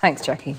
Thanks, Jackie.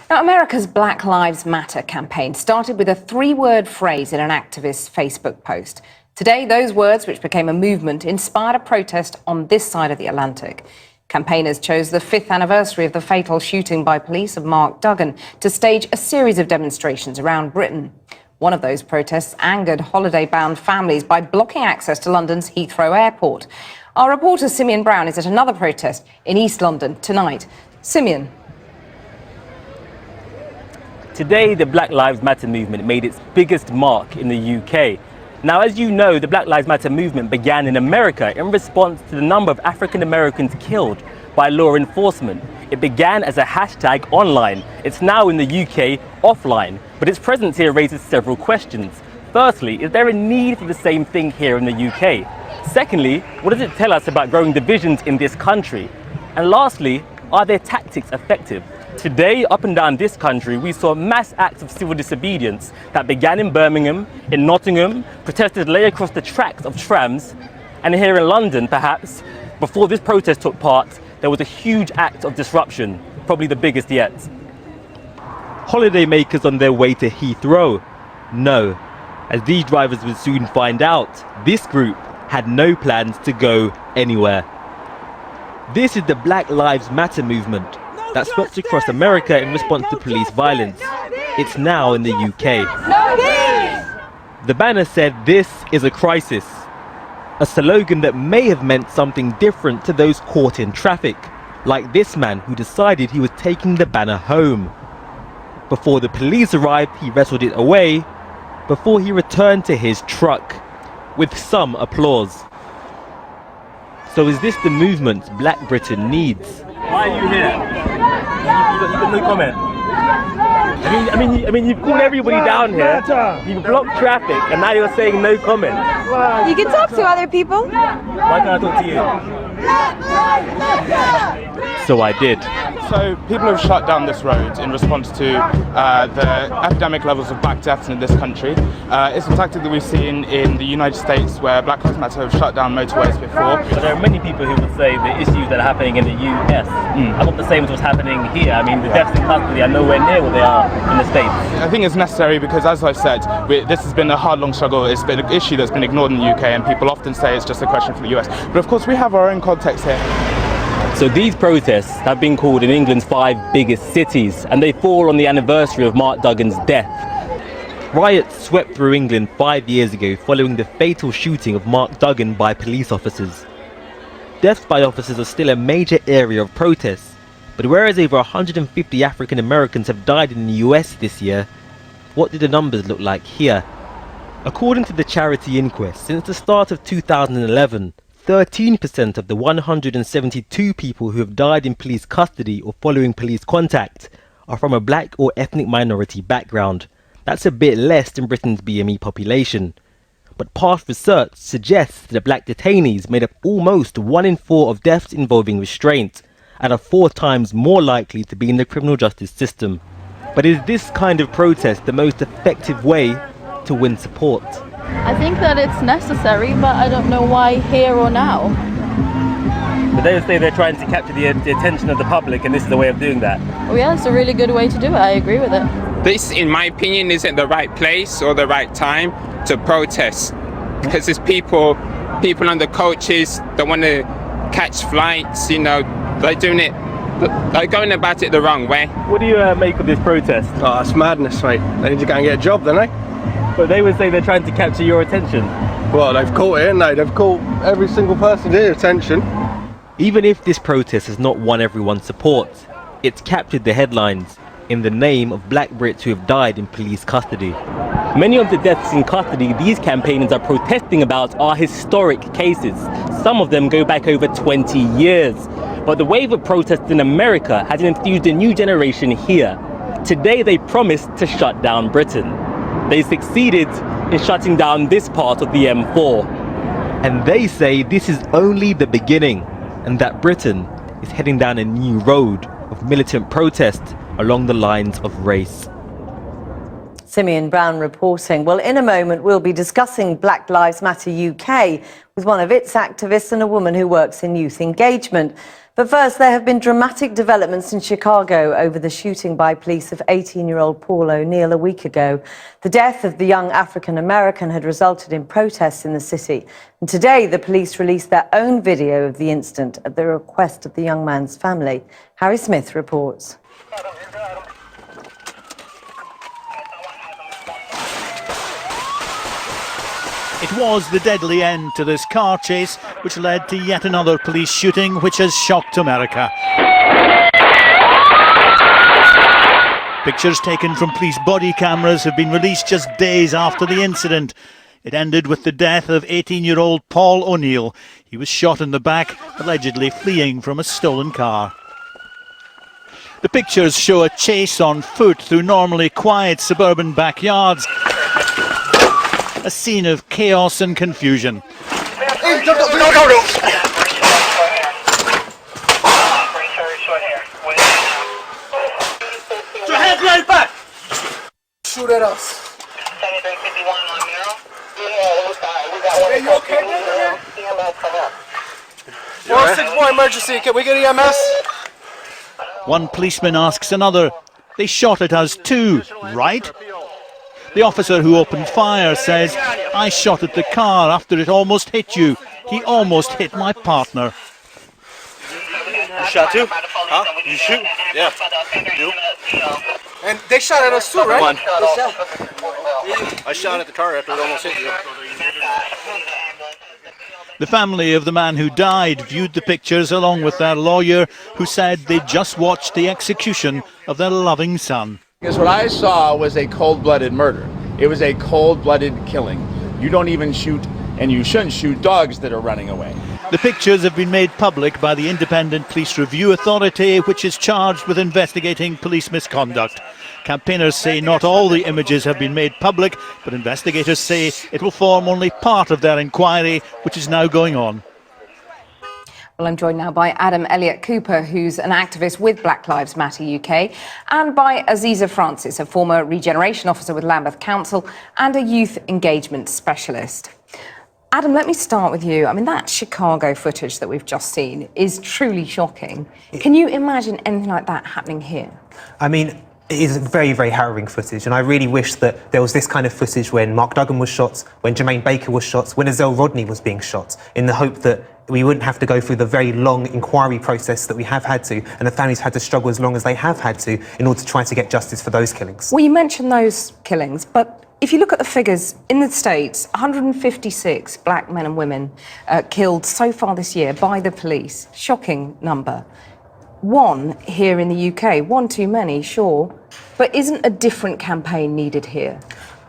Now, America's Black Lives Matter campaign started with a three-word phrase in an activist's Facebook post. Today, those words, which became a movement, inspired a protest on this side of the Atlantic. Campaigners chose the 5th anniversary of the fatal shooting by police of Mark Duggan to stage a series of demonstrations around Britain. One of those protests angered holiday-bound families by blocking access to London's Heathrow Airport. Our reporter Simeon Brown is at another protest in East London tonight. Simeon. Today, the Black Lives Matter movement made its biggest mark in the UK. Now, as you know, the Black Lives Matter movement began in America in response to the number of African Americans killed by law enforcement. It began as a hashtag online. It's now in the UK offline, but its presence here raises several questions. Firstly, is there a need for the same thing here in the UK? Secondly, what does it tell us about growing divisions in this country? And lastly, are their tactics effective? Today, up and down this country, we saw mass acts of civil disobedience that began in Birmingham, in Nottingham, protesters lay across the tracks of trams, and here in London, perhaps, before this protest took part, there was a huge act of disruption, probably the biggest yet. Holidaymakers on their way to Heathrow? No, as these drivers would soon find out, this group had no plans to go anywhere. This is the Black Lives Matter movement that swept across America in response to police violence. It's now in the UK. The banner said, "This is a crisis," a slogan that may have meant something different to those caught in traffic, like this man who decided he was taking the banner home. Before the police arrived, he wrestled it away before he returned to his truck, with some applause. So is this the movement Black Britain needs? Why are you here? You got no comment. I mean, you've called everybody down here. You've blocked traffic, and now you're saying no comment. You can talk to other people. Why can't I talk to you? So I did. So people have shut down this road in response to the epidemic levels of black deaths in this country. It's a tactic that we've seen in the United States where Black Lives Matter have shut down motorways before. But there are many people who would say the issues that are happening in the US are not the same as what's happening here. I mean, the deaths in custody are nowhere near what they are in the States. I think it's necessary because, as I said, this has been a hard, long struggle. It's been an issue that's been ignored in the UK, and people often say it's just a question for the US. But of course, we have our own context here. So these protests have been called in England's 5 biggest cities, and they fall on the anniversary of Mark Duggan's death. Riots swept through England 5 years ago following the fatal shooting of Mark Duggan by police officers. Deaths by officers are still a major area of protest, but whereas over 150 African Americans have died in the US this year, what do the numbers look like here? According to the Charity Inquest, since the start of 2011, 13% of the 172 people who have died in police custody or following police contact are from a black or ethnic minority background. That's a bit less than Britain's BME population. But past research suggests that black detainees made up almost 1 in 4 of deaths involving restraint and are 4 times more likely to be in the criminal justice system. But is this kind of protest the most effective way to win support? I think that it's necessary, but I don't know why here or now. But they say they're trying to capture the attention of the public, and this is the way of doing that. Oh yeah, it's a really good way to do it. I agree with it. This, in my opinion, isn't the right place or the right time to protest, because there's people on the coaches that want to catch flights, you know, they're doing it, they're going about it the wrong way. What do you make of this protest? Oh, it's madness, mate. They need to go and get a job, don't they? But they would say they're trying to capture your attention. Well, they've caught it, haven't they? They've caught every single person's attention. Even if this protest has not won everyone's support, it's captured the headlines in the name of black Brits who have died in police custody. Many of the deaths in custody these campaigners are protesting about are historic cases. Some of them go back over 20 years. But the wave of protests in America has infused a new generation here. Today they promised to shut down Britain. They succeeded in shutting down this part of the M4. And they say this is only the beginning, and that Britain is heading down a new road of militant protest along the lines of race. Simeon Brown reporting. Well, in a moment, we'll be discussing Black Lives Matter UK with one of its activists and a woman who works in youth engagement. But But first, there have been dramatic developments in Chicago over the shooting by police of 18-year-old Paul O'Neill a week ago. The death of the young African-American had resulted in protests in the city. And today, the police released their own video of the incident at the request of the young man's family. Harry Smith reports. It was the deadly end to this car chase, which led to yet another police shooting, which has shocked America. Pictures taken from police body cameras have been released just days after the incident. It ended with the death of 18-year-old Paul O'Neill. He was shot in the back, allegedly fleeing from a stolen car. The pictures show a chase on foot through normally quiet suburban backyards. A scene of chaos and confusion. Hey, no. Your hands right back! Shoot at us. 7351 on Miro. We got one. Hey, you okay, man? EMS come up. 461 emergency. Can we get EMS? One policeman asks another, "They shot at us too, right?" The officer who opened fire says, "I shot at the car after it almost hit you. He almost hit my partner." You shot too? Huh? You shoot? Yeah. You? And they shot at us too, right? One. I shot at the car after it almost hit you. The family of the man who died viewed the pictures along with their lawyer, who said they just watched the execution of their loving son. Because what I saw was a cold-blooded murder. It was a cold-blooded killing. You don't even shoot, and you shouldn't shoot dogs that are running away. The pictures have been made public by the Independent Police Review Authority, which is charged with investigating police misconduct. Campaigners say not all the images have been made public, but investigators say it will form only part of their inquiry, which is now going on. Well, I'm joined now by Adam Elliott-Cooper, who's an activist with Black Lives Matter UK, and by Aziza Francis, a former regeneration officer with Lambeth Council and a youth engagement specialist. Adam, let me start with you. I mean, that Chicago footage that we've just seen is truly shocking. Can you imagine anything like that happening here? I mean, it is very, very harrowing footage, and I really wish that there was this kind of footage when Mark Duggan was shot, when Jermaine Baker was shot, when Azelle Rodney was being shot, in the hope that we wouldn't have to go through the very long inquiry process that we have had to, and the families had to struggle as long as they have had to in order to try to get justice for those killings. Well, you mentioned those killings, but if you look at the figures in the States, 156 black men and women killed so far this year by the police. Shocking number. One here in the UK, one too many, sure, but isn't a different campaign needed here?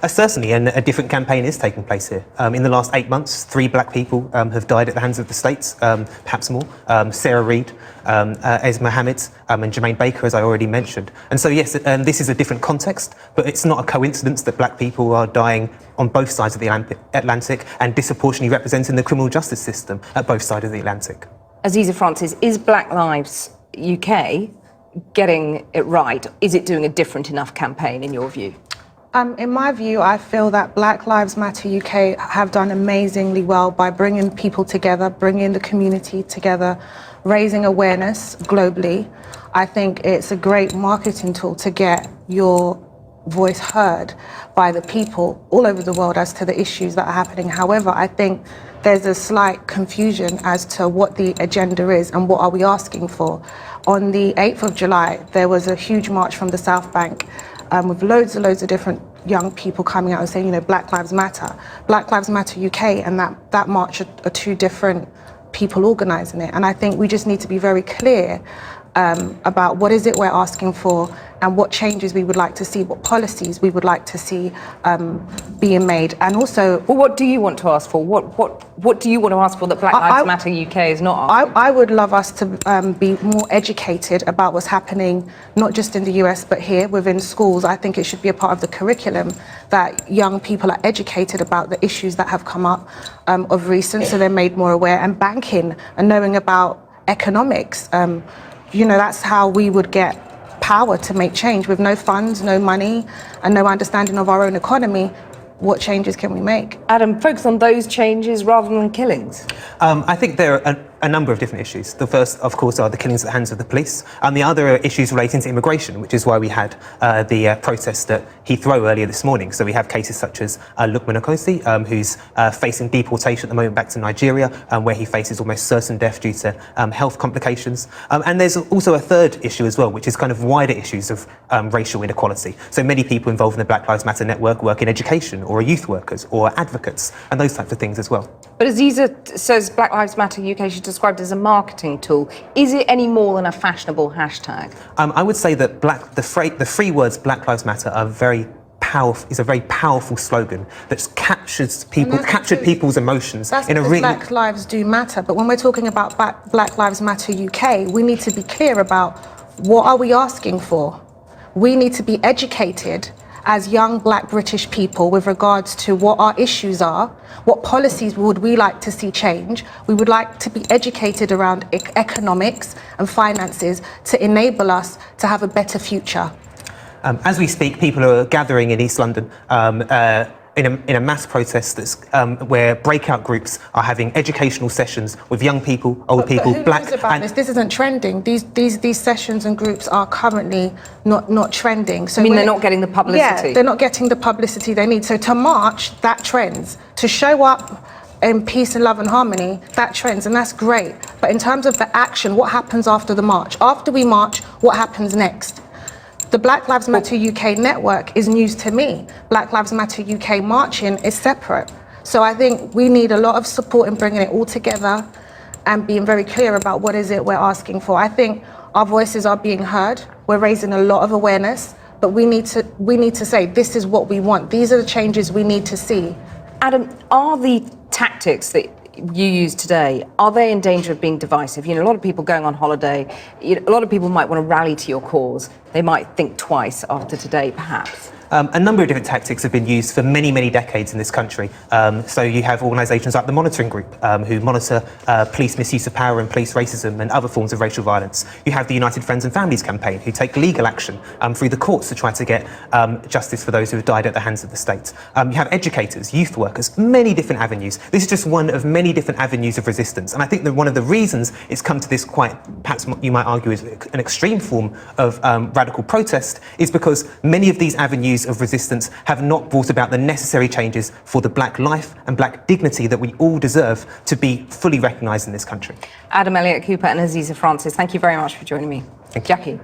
Certainly, and a different campaign is taking place here. In the last 8 months, 3 black people have died at the hands of the states, perhaps more. Sarah Reid, Ez Mohammed, and Jermaine Baker, as I already mentioned. And so, yes, this is a different context, but it's not a coincidence that black people are dying on both sides of the Atlantic and disproportionately representing the criminal justice system at both sides of the Atlantic. Aziza Francis, is Black Lives UK getting it right? Is it doing a different enough campaign, in your view? In my view, I feel that Black Lives Matter UK have done amazingly well by bringing people together, bringing the community together, raising awareness globally. I think it's a great marketing tool to get your voice heard by the people all over the world as to the issues that are happening. However, I think there's a slight confusion as to what the agenda is and what are we asking for. On the 8th of July, there was a huge march from the South Bank with loads of different young people coming out and saying, you know, Black Lives Matter. Black Lives Matter UK and that march are two different people organising it. And I think we just need to be very clear about what is it we're asking for and what changes we would like to see, what policies we would like to see being made. And also... Well, what do you want to ask for? What do you want to ask for that Black Lives Matter UK is not asking for? I would love us to be more educated about what's happening, not just in the US, but here within schools. I think it should be a part of the curriculum that young people are educated about the issues that have come up of recent, so they're made more aware. And banking and knowing about economics. You know, that's how we would get power to make change. With no funds, no money, and no understanding of our own economy, what changes can we make? Adam, focus on those changes rather than killings. I think there are a number of different issues. The first, of course, are the killings at the hands of the police, and the other are issues relating to immigration, which is why we had the protest at Heathrow earlier this morning. So we have cases such as Lukman Okosi, who's facing deportation at the moment back to Nigeria, where he faces almost certain death due to health complications. And there's also a third issue as well, which is kind of wider issues of racial inequality. So many people involved in the Black Lives Matter network work in education, or are youth workers, or advocates, and those types of things as well. But Aziza says Black Lives Matter UK should described as a marketing tool. Is it any more than a fashionable hashtag? I would say that the three words Black Lives Matter are very powerful. Is a very powerful slogan that captured people's emotions. That's in a because really Black lives do matter. But when we're talking about Black Lives Matter UK, we need to be clear about what are we asking for. We need to be educated as young Black British people with regards to what our issues are, what policies would we like to see change. We would like to be educated around economics and finances to enable us to have a better future. As we speak, people are gathering in East London in a mass protest that's where breakout groups are having educational sessions with young people, old people, who Black. knows about this isn't trending. These sessions and groups are currently not trending. So they're not getting the publicity? Yeah, they're not getting the publicity they need. So to march, that trends. To show up in peace and love and harmony, that trends, and that's great. But in terms of the action, what happens after the march? After we march, what happens next? The Black Lives Matter UK network is news to me. Black Lives Matter UK marching is separate. So I think we need a lot of support in bringing it all together and being very clear about what is it we're asking for. I think our voices are being heard. We're raising a lot of awareness, but we need to say this is what we want. These are the changes we need to see. Adam, are the tactics that you use today, are they in danger of being divisive? You know, a lot of people going on holiday, a lot of people might want to rally to your cause. They might think twice after today, perhaps. A number of different tactics have been used for many, many decades in this country. So you have organisations like the Monitoring Group, who monitor police misuse of power and police racism and other forms of racial violence. You have the United Friends and Families campaign, who take legal action through the courts to try to get justice for those who have died at the hands of the state. You have educators, youth workers, many different avenues. This is just one of many different avenues of resistance. And I think that one of the reasons it's come to this quite, perhaps you might argue, is an extreme form of radical protest, is because many of these avenues of resistance have not brought about the necessary changes for the Black life and Black dignity that we all deserve to be fully recognised in this country. Adam Elliott Cooper and Aziza Francis, thank you very much for joining me. Thank you. Jackie.